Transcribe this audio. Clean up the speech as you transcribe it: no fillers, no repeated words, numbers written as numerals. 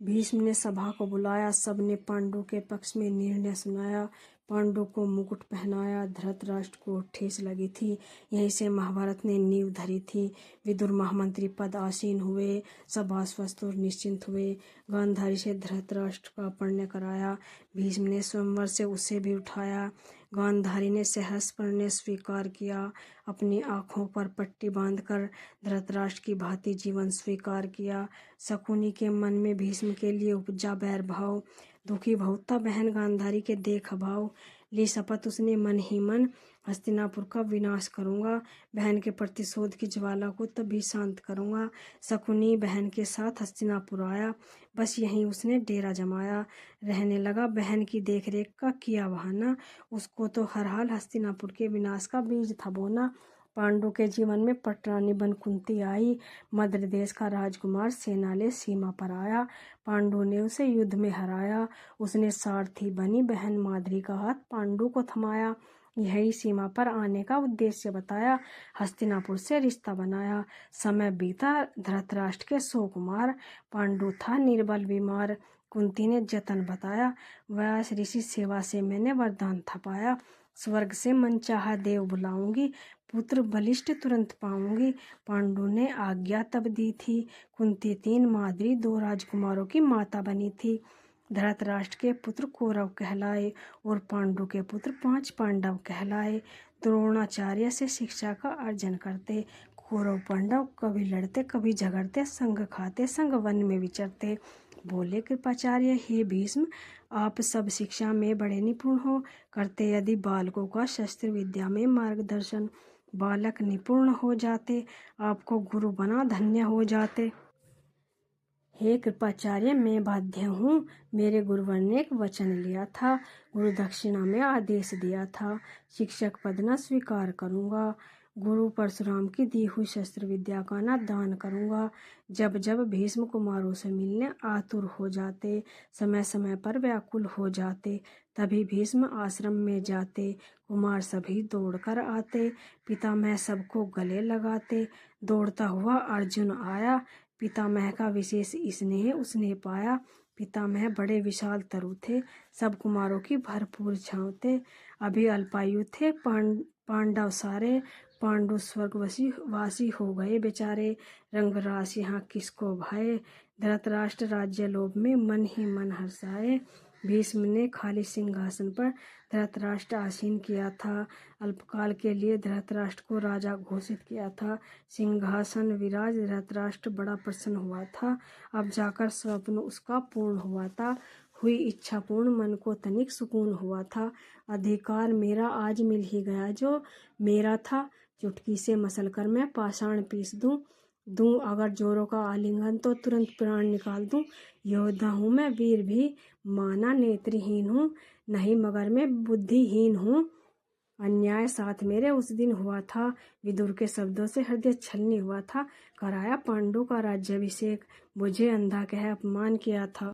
भीष्म ने सभा को बुलाया, सबने पांडु के पक्ष में निर्णय सुनाया। पांडु को मुकुट पहनाया। धृतराष्ट्र को ठेस लगी थी, यहीं से महाभारत ने नींव धरी थी। विदुर महामंत्री पद आसीन हुए, सब आश्वस्त और निश्चिंत हुए। गांधारी से धृतराष्ट्र का परिणय कराया। भीष्म ने स्वयंवर से उसे भी उठाया। गांधारी ने सहस परिणय स्वीकार किया। अपनी आँखों पर पट्टी बांधकर धृतराष्ट्र की भांति जीवन स्वीकार किया। शकुनी के मन में भीष्म के लिए उपजा बैर भाव। दुखी बहुत था बहन गांधारी के देख भाव। ली शपथ उसने मन ही मन, हस्तिनापुर का विनाश करूंगा। बहन के प्रतिशोध की ज्वाला को तभी शांत करूंगा। शकुनी बहन के साथ हस्तिनापुर आया, बस यहीं उसने डेरा जमाया। रहने लगा बहन की देखरेख का किया बहाना। उसको तो हर हाल हस्तिनापुर के विनाश का बीज था बोना। पांडु के जीवन में पटरानी बन कुंती आई। मद्र देश का राजकुमार सेना ले सीमा पर आया। पांडु ने उसे युद्ध में हराया। उसने सारथी बनी बहन माद्री का हाथ पांडु को थमाया। यही सीमा पर आने का उद्देश्य बताया। हस्तिनापुर से रिश्ता बनाया। समय बीता, धृतराष्ट्र के 100 कुमार। पांडु था निर्बल बीमार। कुंती ने जतन बताया, व्यास ऋषि सेवा से मैंने वरदान थपाया। स्वर्ग से मनचाहा देव बुलाऊंगी, पुत्र बलिष्ठ तुरंत पाऊंगी। पांडु ने आज्ञा तब दी थी। कुंती 3 माद्री 2 राजकुमारों की माता बनी थी। धृतराष्ट्र के पुत्र कौरव कहलाए और पांडु के पुत्र 5 पांडव कहलाए। द्रोणाचार्य से शिक्षा का अर्जन करते। कौरव पांडव कभी लड़ते कभी झगड़ते, संग खाते संग वन में विचरते। बोले कृपाचार्य, हे भीष्म, आप सब शिक्षा में बड़े निपुण हो, करते यदि बालकों का शस्त्र विद्या में मार्गदर्शन। बालक निपुण हो जाते, आपको गुरु बना धन्य हो जाते। हे कृपाचार्य, मैं बाध्य हूँ। मेरे गुरुवर ने एक वचन लिया था, गुरु दक्षिणा में आदेश दिया था, शिक्षक पद न स्वीकार करूँगा। गुरु परशुराम की दी हुई शस्त्र विद्या का न दान करूँगा। जब जब भीष्म कुमारों से मिलने आतुर हो जाते, समय समय पर व्याकुल हो जाते, तभी भीष्म आश्रम में जाते। कुमार सभी दौड़कर आते, पितामह सबको गले लगाते। दौड़ता हुआ अर्जुन आया, पितामह का विशेष स्नेह उसने पाया। पितामह बड़े विशाल तरु थे, सब कुमारों की भरपूर छाँव थे। अभी अल्पायु थे पांडव सारे, पांडु स्वर्गवासी हो गए बेचारे। रंगरास यहाँ किसको भाए, धृतराष्ट्र राज्य लोभ में मन ही मन हर्षाए। भीष्म ने खाली सिंहासन पर धृतराष्ट्र आसीन किया था। अल्पकाल के लिए धृतराष्ट्र को राजा घोषित किया था। सिंहासन विराज धृतराष्ट्र बड़ा प्रसन्न हुआ था। अब जाकर स्वप्न उसका पूर्ण हुआ था। हुई इच्छा पूर्ण, मन को तनिक सुकून हुआ था। अधिकार मेरा आज मिल ही गया जो मेरा था। चुटकी से मसल कर मैं पाषाण पीस दूं अगर जोरों का आलिंगन तो तुरंत प्राण निकाल दूं। योद्धा हूँ मैं, वीर भी, माना नेत्रहीन हूँ नहीं, मगर मैं बुद्धिहीन हूँ। अन्याय साथ मेरे उस दिन हुआ था, विदुर के शब्दों से हृदय छलनी हुआ था। कराया पांडु का राज्याभिषेक, मुझे अंधा कह अपमान किया था।